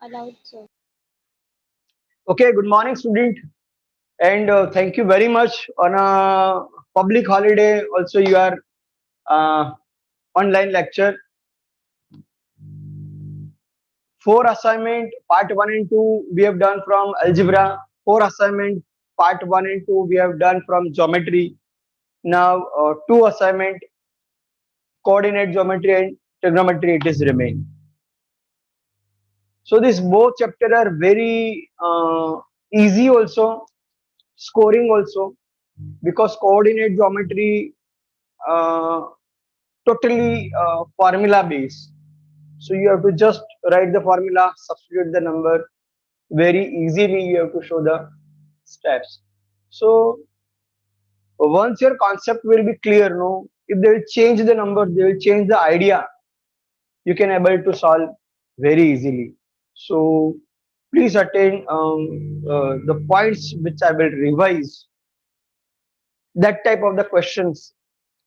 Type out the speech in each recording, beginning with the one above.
Allowed, sir. Okay, good morning, student, and thank you very much on a public holiday. Also, you are uh, online lecture. Four assignment, part one and two, we have done from algebra. Four assignment, part one and two, we have done from geometry. Now, two assignment, coordinate geometry and trigonometry. It is remain. So, these both chapter are very easy also, scoring also, because coordinate geometry uh, totally formula based. So you have to just write the formula, substitute the number very easily. You have to show the steps. So once your concept will be clear, no, if they will change the number, they will change the idea. You can able to solve very easily. So please attend the points which I will revise. That type of the questions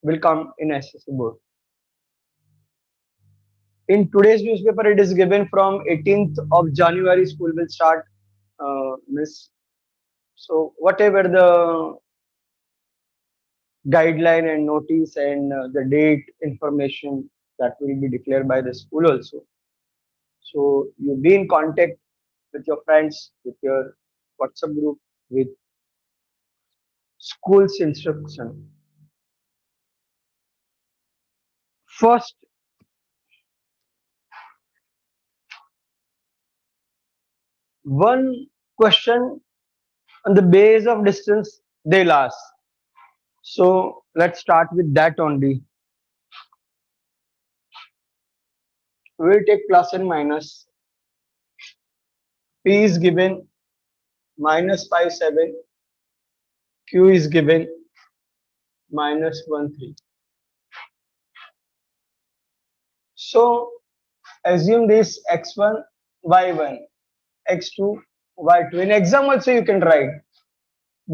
will come in SSC board. In today's newspaper, it is given from 18th of January, school will start, miss. So whatever the guideline and notice and the date information that will be declared by the school also. So you be in contact with your friends, with your WhatsApp group, with school's instruction. First, one question on the base of distance they'll ask. So let's start with that only. We'll take plus and minus. P is given minus 5 7. Q is given minus 1 3. So assume this x1, y1, x2, y2. In exam also you can write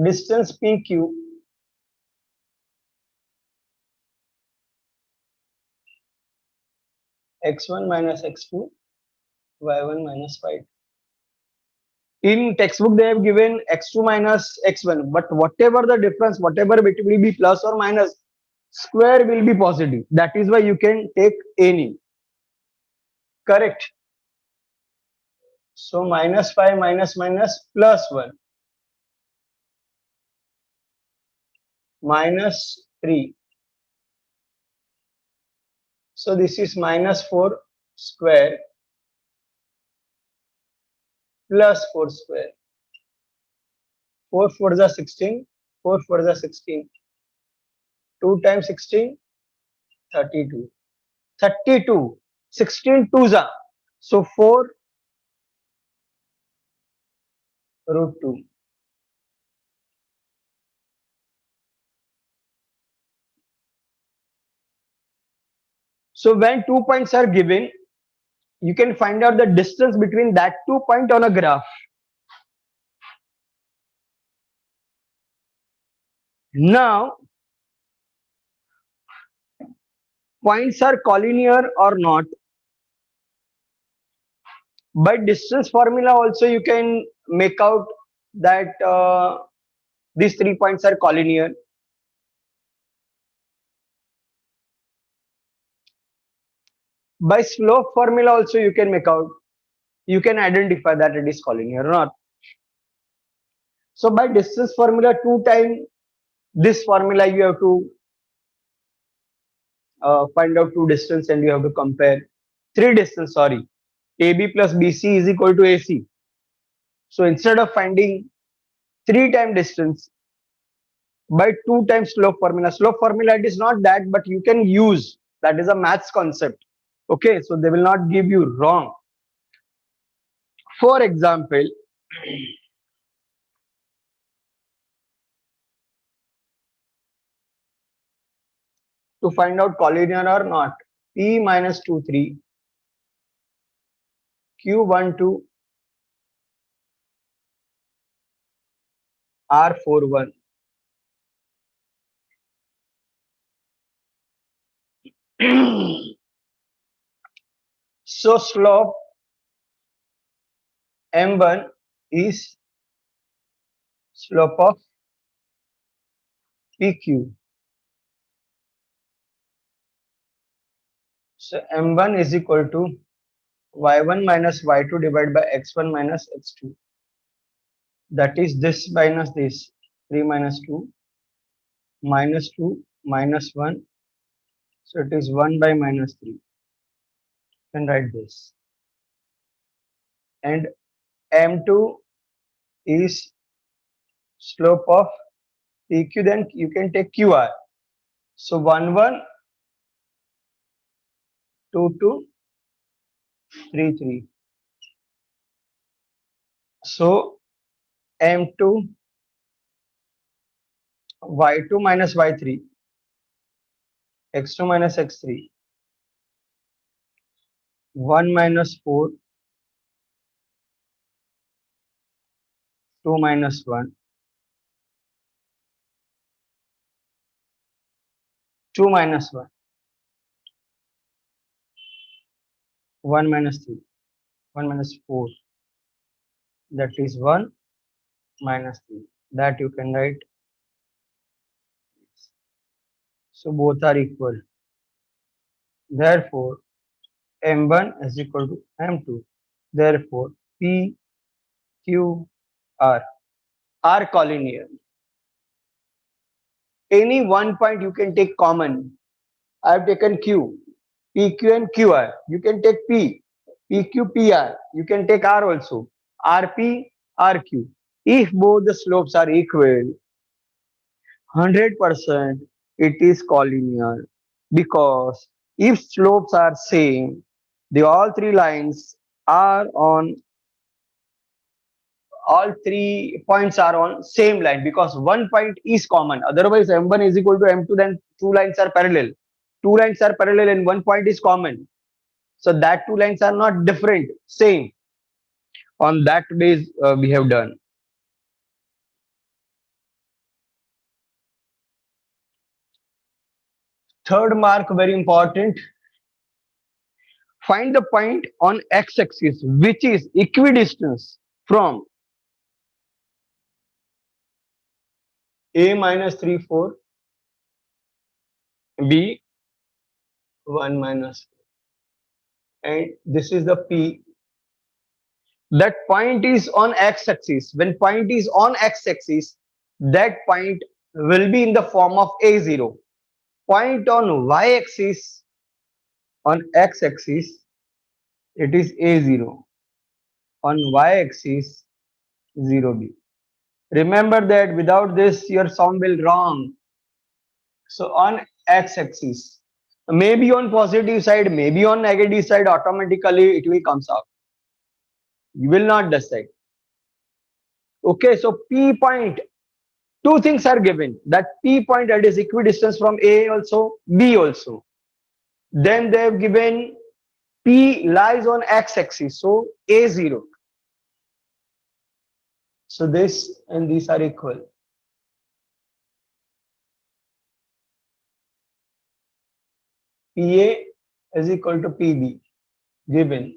distance PQ x1 minus x2, y1 minus y2. In textbook they have given x2 minus x1, but whatever the difference, whatever it will be plus or minus, square will be positive. That is why you can take any. Correct. So minus 5 minus minus plus 1 minus 3. So this is minus 4 square plus 4 square. 4 4 is 16. 4 4 is 16. 2 times 16, 32. 32. 16 2s are. So 4 root 2. So when 2 points are given, you can find out the distance between that 2 point on a graph. Now, points are collinear or not. By distance formula also you can make out that these 3 points are collinear. By slope formula also you can make out, you can identify that it is collinear or not. So by distance formula, 2 times this formula you have to find out two distance and you have to compare three distance, sorry, AB plus BC is equal to AC. So instead of finding 3 times distance, by 2 times slope formula it is not that, but you can use, that is a maths concept. Okay, so they will not give you wrong. For example, to find out collinear or not, P minus 2 3, Q 1 2, R 4 1. So slope m1 is slope of PQ. So m1 is equal to y1 minus y2 divided by x1 minus x2. That is this minus this, 3 minus 2, minus 2 minus 1. So it is 1 by minus 3. You can write this. And m2 is slope of PQ, then you can take QR. So 1 1, 2 2, 3 3. So m2 y2 minus y3, x2 minus x3, 1 minus 4, 2 minus 1, 2 minus 1, 1 minus 3, 1 minus 4. That is 1 minus 3. That you can write. So both are equal. Therefore, m1 is equal to m2. Therefore, p, q, r are collinear. Any one point you can take common. I have taken q, pq and qr. You can take p, pq, pr. You can take r also, rp, rq. If both the slopes are equal, 100% it is collinear, because if slopes are same, the all three points are on same line, because one point is common. Otherwise m1 is equal to m2, then two lines are parallel. Two lines are parallel and one point is common, so that two lines are not different, same. On that base we have done. Third mark, very important. Find the point on x-axis which is equidistance from a minus 3 4, b 1 minus 4, and this is the p. That point is on x-axis. When point is on x-axis, that point will be in the form of a0. Point on y-axis, on x-axis, it is a0. On y-axis, 0b. Remember that without this your sum will wrong. So on x-axis, maybe on positive side, maybe on negative side, automatically it will comes out. You will not decide. Okay, so P point, two things are given. That P point, that is equidistance from A also, B also. Then they have given P lies on x-axis, so A0. So this and these are equal. PA is equal to PB given.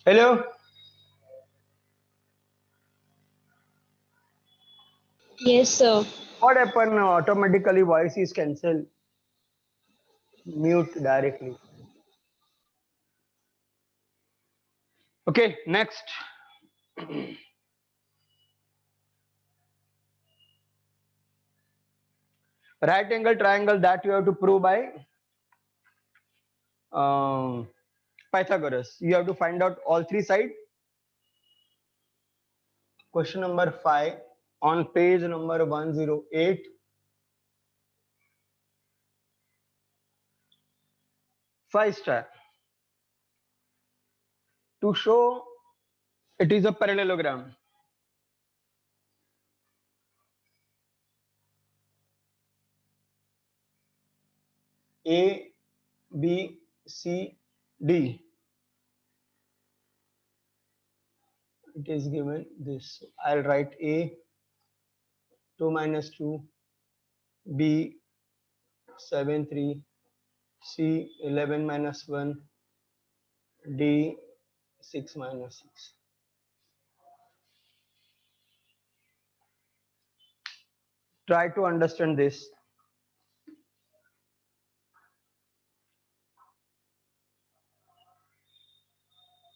Hello. Yes, sir. What happened? Automatically voice is cancelled. Mute directly. Okay. Next. Right angle triangle that you have to prove by um, Pythagoras. You have to find out all three sides. Question number 5 on page number 108. 5 star. To show it is a parallelogram. A, B, C, D. It is given this. I'll write A 2 minus 2, B 7 3, C 11 minus 1, D 6 minus 6. Try to understand this.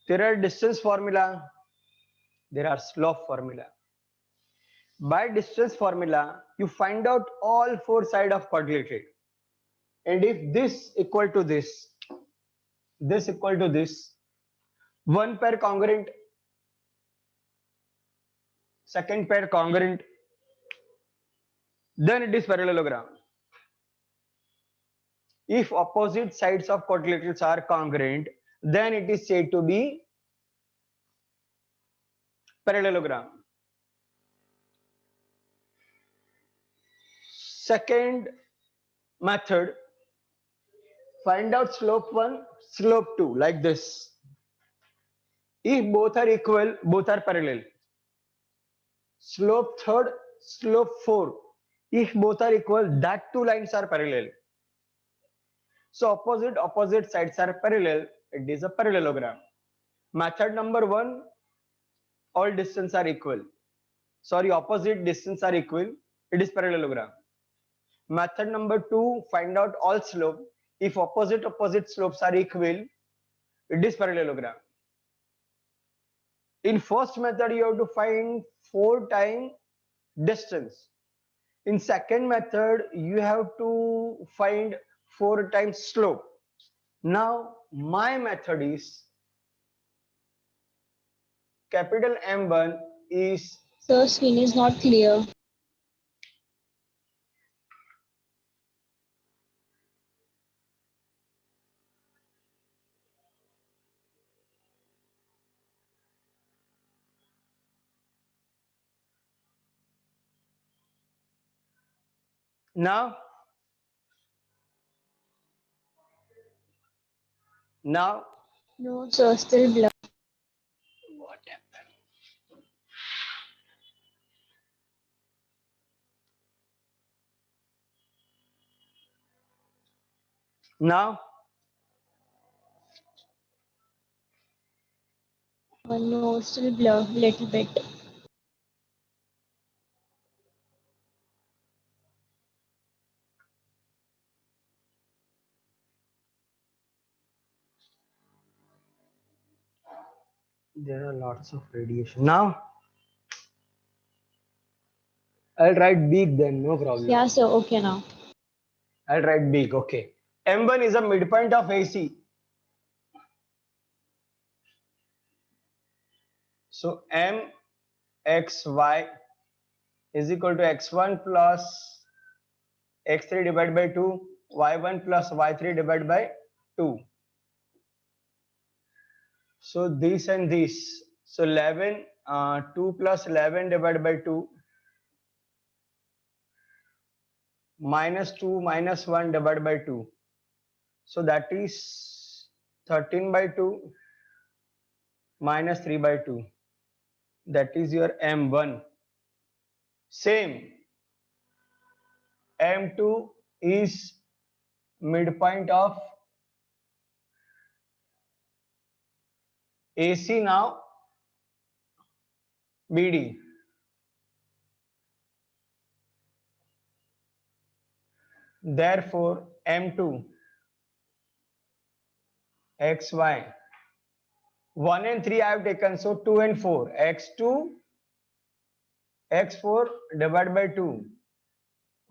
There are distance formula, there are slope formula. By distance formula, you find out all four sides of quadrilateral. And if this equal to this equal to this, one pair congruent, second pair congruent, then it is parallelogram. If opposite sides of quadrilaterals are congruent, then it is said to be parallelogram. Second method, find out slope 1, slope 2 like this. If both are equal, both are parallel. Slope third, slope 4. If both are equal, that two lines are parallel. So opposite sides are parallel. It is a parallelogram. Method number 1, all distance are equal. Sorry, opposite distance are equal. It is parallelogram. Method number 2, find out all slope. If opposite slopes are equal, it is parallelogram. In first method, you have to find 4 times distance. In second method, you have to find 4 times slope. Now, my method is capital M1 is Sir, screen is not clear. now, now, No, sir, still blur. what happened? Now, No, still blur, little bit. there are lots of radiation. Now, I'll write big then, no problem. Yeah, sir, okay now. I'll write big, okay. M1 is a midpoint of AC. So MXY is equal to X1 plus X3 divided by 2, Y1 plus Y3 divided by 2. So this and this. So 11, 2 plus 11 divided by 2 minus 2 minus 1 divided by 2. So that is 13 by 2 minus 3 by 2. That is your M1. Same. M2 is midpoint of AC now BD. Therefore, M2 XY. 1 and 3 I have taken, so 2 and 4. X2 X4 divided by 2.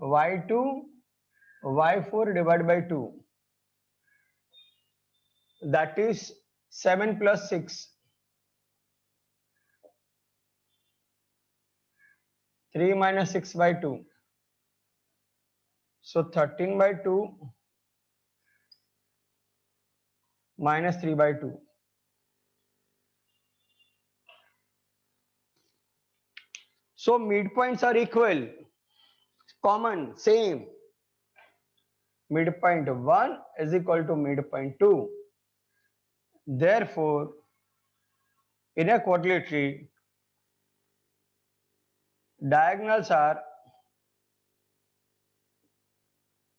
Y2 Y4 divided by 2. That is 7 plus 6. 3 minus 6 by 2. So 13 by 2 minus 3 by 2. So midpoints are equal, common, same. Midpoint 1 is equal to midpoint 2. Therefore, in a quadrilateral, diagonals are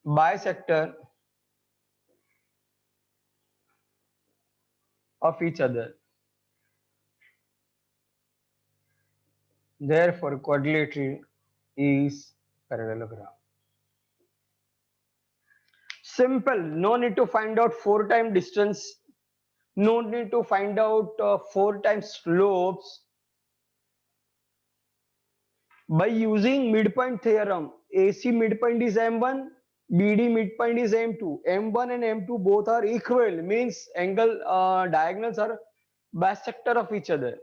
bisector of each other. Therefore, quadrilateral is parallelogram. Simple. No need to find out 4 times distance. No need to find out 4 times slopes. By using midpoint theorem, AC midpoint is M1, BD midpoint is M2. M1 and M2 both are equal, means angle diagonals are bisector of each other.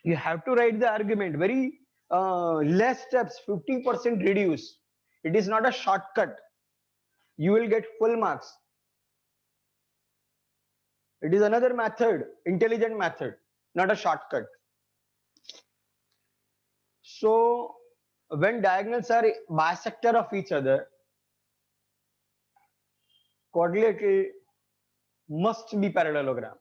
You have to write the argument very less steps, 50% reduce. It is not a shortcut. You will get full marks. It is another method, intelligent method, not a shortcut. So when diagonals are bisector of each other, quadrilateral must be parallelogram.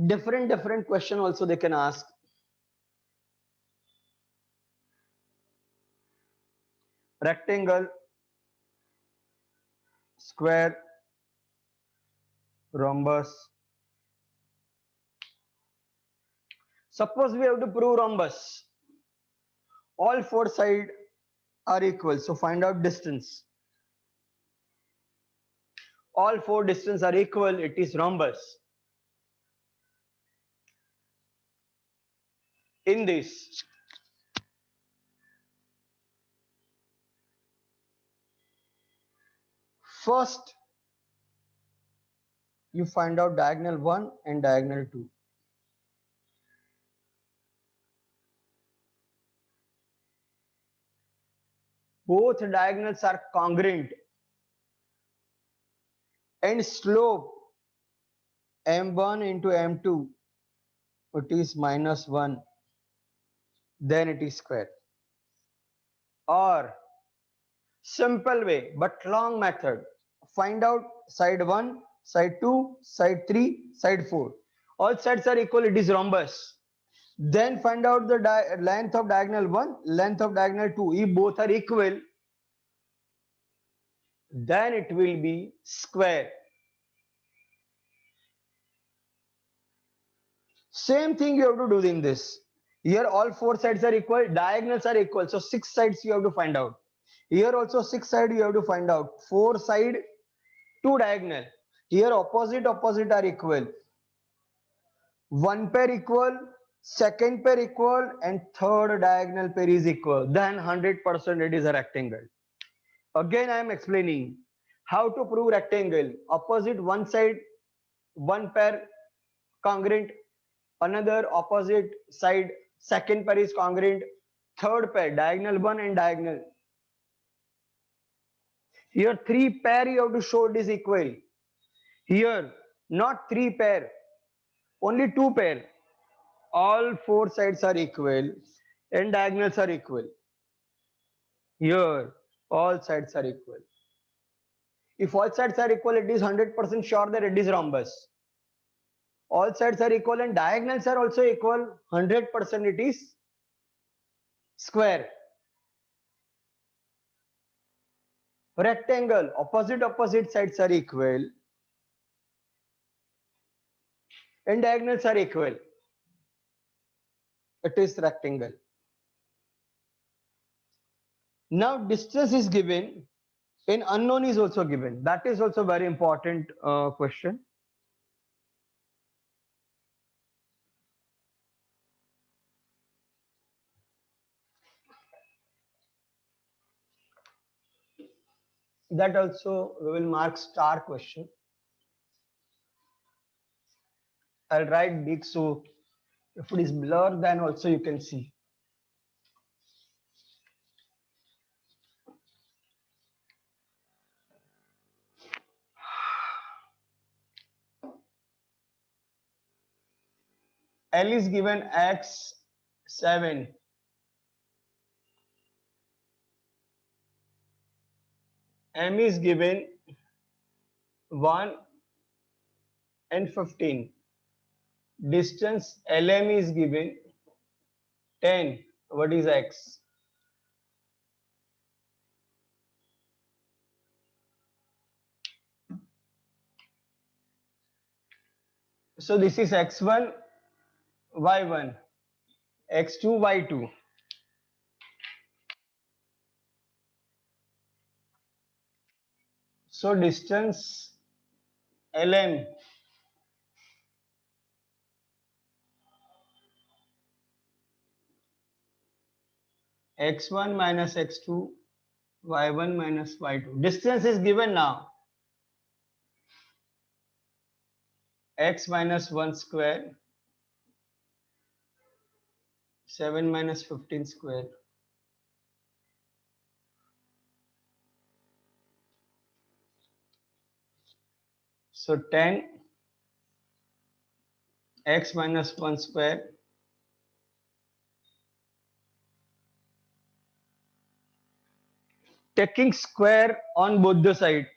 Different question also they can ask. Rectangle, square, rhombus. Suppose we have to prove rhombus. All 4 sides are equal, so find out distance. All 4 distances are equal, it is rhombus. In this, first you find out diagonal 1 and diagonal 2. Both diagonals are congruent and slope m1 into m2, it is -1, then it is square. Or simple way but long method, find out side 1, side 2, side 3, side 4. All sides are equal, it is rhombus. Then find out the length of diagonal 1, length of diagonal 2. If both are equal, then it will be square. Same thing you have to do in this. Here all 4 sides are equal, diagonals are equal, so 6 sides you have to find out. Here also 6 sides you have to find out. 4 side, 2 diagonal. Here opposite are equal. 1 pair equal, second pair equal, and third diagonal pair is equal. Then 100% it is a rectangle. Again I am explaining how to prove rectangle. Opposite one side, 1 pair congruent, another opposite side, second pair is congruent, third pair diagonal 1 and diagonal. Here 3 pair you have to show it is equal. Here not 3 pair, only 2 pair. All 4 sides are equal and diagonals are equal. Here all sides are equal. If all sides are equal, it is 100% sure that it is rhombus. All sides are equal and diagonals are also equal, 100% it is square. Rectangle, opposite sides are equal and diagonals are equal. It is rectangle. Now distance is given and unknown is also given. That is also very important question. That also we will mark star question. I'll write big so if it is blur then also you can see. L is given x 7. M is given 1 and 15. Distance LM is given 10. What is x? So this is x1, y1, x2, y2. So distance LM x1 minus x2, y1 minus y2. Distance is given now. X minus 1 square, 7 minus 15 square. So 10 x minus 1 square taking square on both the side.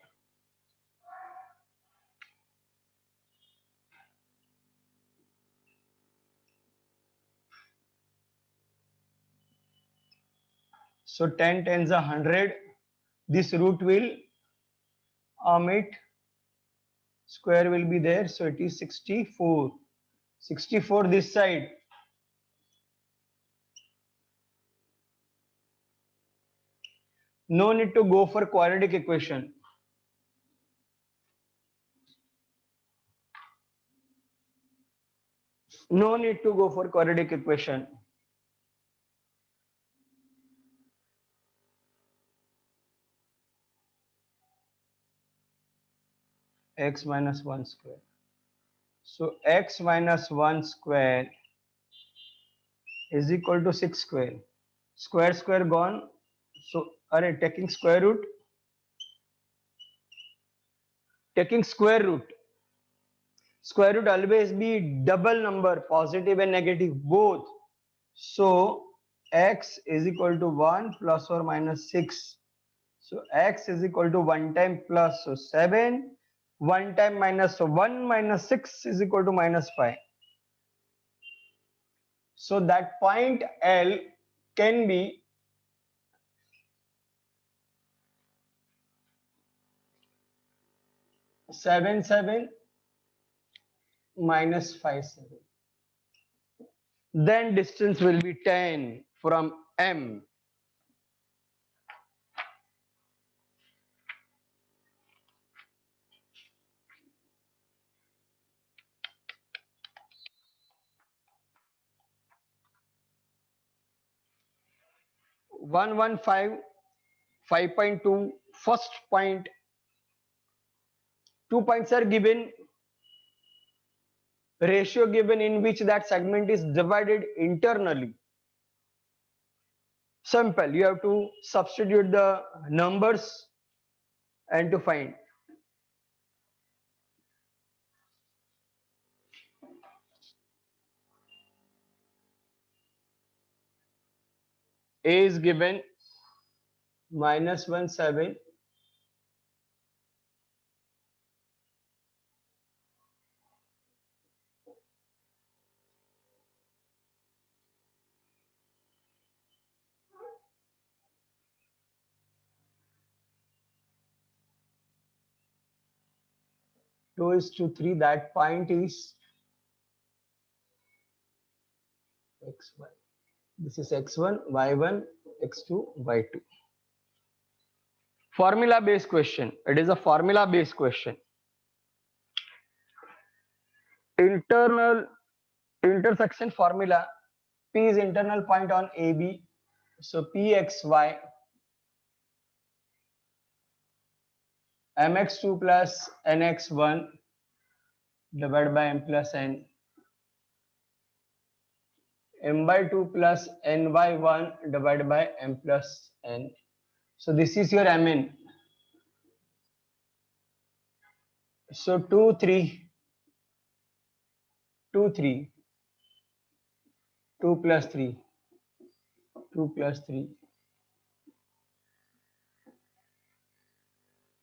So 10 tens are 100. This root will omit. Square will be there. So it is 64. 64 this side. No need to go for quadratic equation. No need to go for quadratic equation. X minus 1 square. So x minus 1 square is equal to 6 square. Square gone. So are taking square root. Taking square root. Square root always be double number, positive and negative both. So x is equal to 1 plus or minus 6. So x is equal to 1 time plus, so 7. 1 time minus, so 1 minus 6 is equal to minus 5. So that point L can be seven seven minus 5 7. Then distance will be 10 from M. One one five 5.2 first point. 2 points are given, ratio given in which that segment is divided internally. Simple, you have to substitute the numbers and to find. A is given minus 1 7. 2:3, that point is xy. This is x1, y1, x2, y2. Formula based question. It is a formula based question. Internal intersection formula. P is internal point on AB. So Pxy mx2 plus nx1 divided by m plus n, m by 2 plus n by 1 divided by m plus n. So this is your mn. So 2 3 2 3 2 plus 3 2 plus 3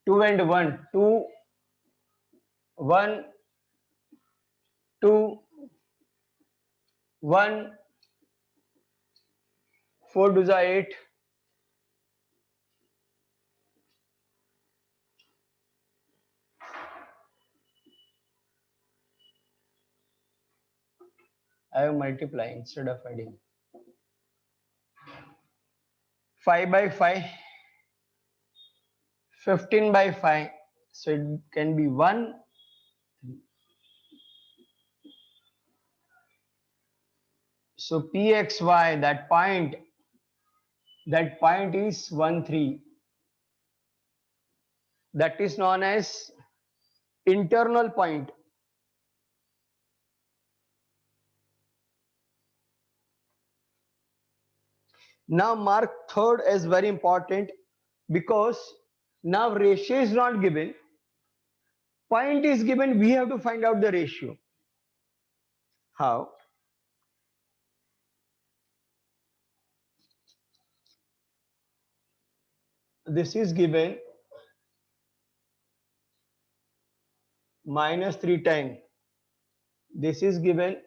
2 and 1 2 1 2 1 4 to the 8. I have multiply instead of adding. 5 by 5, 15 by 5. So it can be 1. So Pxy, that point is 1 3. That is known as internal point. Now mark third as very important, because now ratio is not given, point is given, we have to find out the ratio. How? This is given minus 3 times. This is given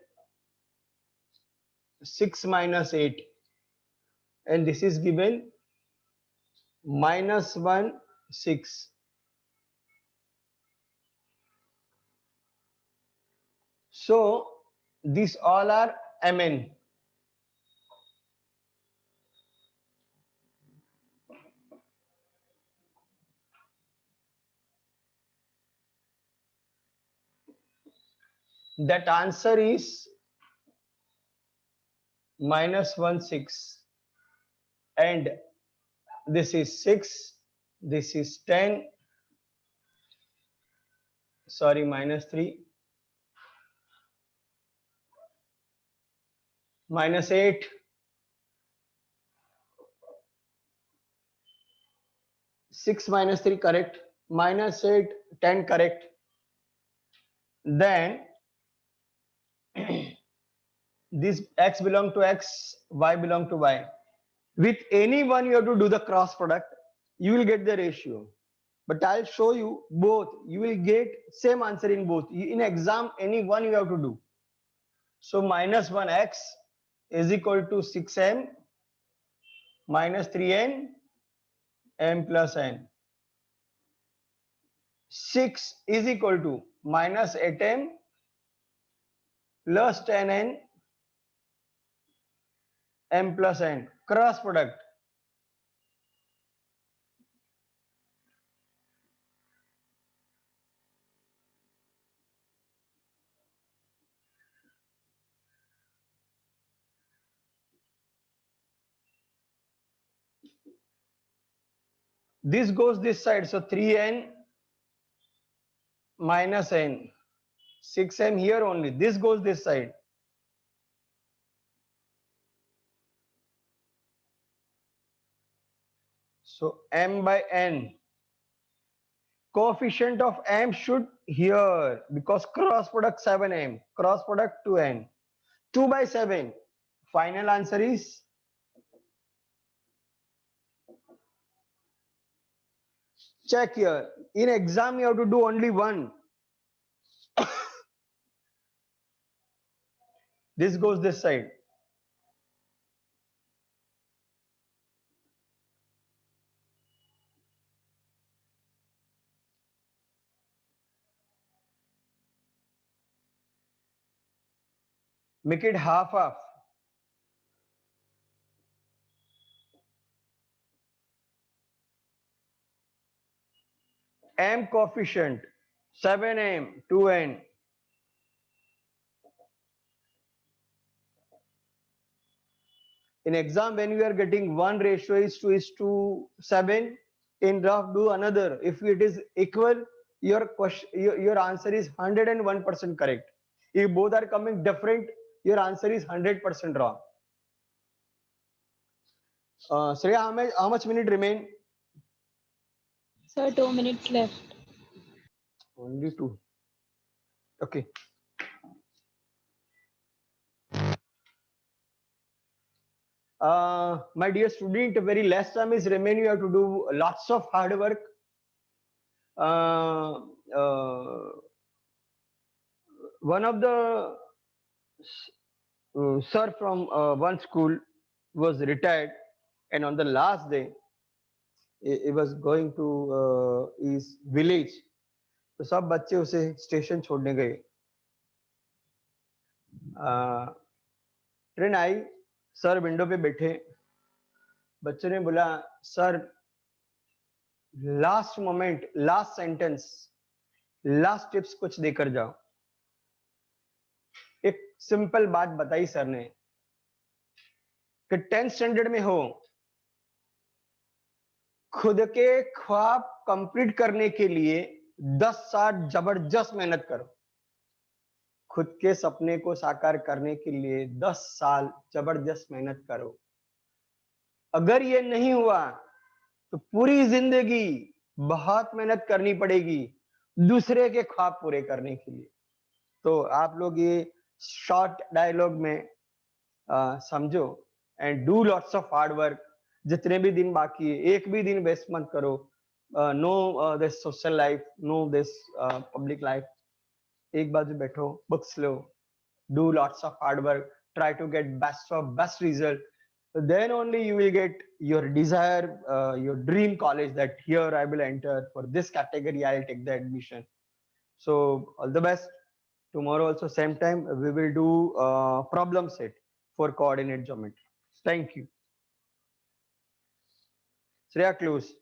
6 minus 8. And this is given minus 1 6. So these all are mn. That answer is minus 1 6, and this is 6, this is 10, sorry, minus 3, minus 8, 6 minus 3 correct, minus 8, 10 correct. Then this x belong to x, y belong to y. With any one you have to do the cross product, you will get the ratio. But I'll show you both. You will get same answer in both. In exam, any one you have to do. So minus 1x is equal to 6m minus 3n m plus n. 6 is equal to minus 8m plus 10n m plus n. Cross product. This goes this side, so 3n minus n. 6m here only. This goes this side. So m by n. Coefficient of m should here, because cross product 7m, cross product 2n. 2 by 7. Final answer is check here. In exam you have to do only one. This goes this side. Make it half. M coefficient 7m 2n. In exam, when you are getting one ratio is to 7, in rough do another. If it is equal, your question, your answer is 101% correct. If both are coming different, your answer is 100% wrong. Shreya, how much minute remain? Sir, 2 minutes left. Only 2. Okay. My dear student, very less time is remain. You have to do lots of hard work. Uh, uh, One of the sir from one school was retired, and on the last day, he was going to his village. तो सब बच्चे उसे station छोड़ने गए. Train आई, sir window पे बैठे. बच्चे ने बोला, sir last moment, last sentence, last tips कुछ देकर जाओ. एक सिंपल बात बताई सर ने कि 10th स्टैंडर्ड में हो, खुद के ख्वाब कंप्लीट करने के लिए 10 साल जबरदस्त मेहनत करो. खुद के सपने को साकार करने के लिए 10 साल जबरदस्त मेहनत करो. अगर ये नहीं हुआ तो पूरी जिंदगी बहुत मेहनत करनी पड़ेगी दूसरे के ख्वाब पूरे करने के लिए. तो आप लोग ये शॉर्ट डायलॉग में समझो and do lots of hard work. जितने भी दिन बाकी है, एक भी दिन वेस्ट मत करो. No this social life, no this public life. एक बाजू बैठो, बुक्स लो, do lots of hard work, try to get best of best result. Then only you will get your desire, your dream college, that here I will enter for this category, I'll take the admission. So all the best. Tomorrow also same time we will do problem set for coordinate geometry. Thank you. Shreya, close.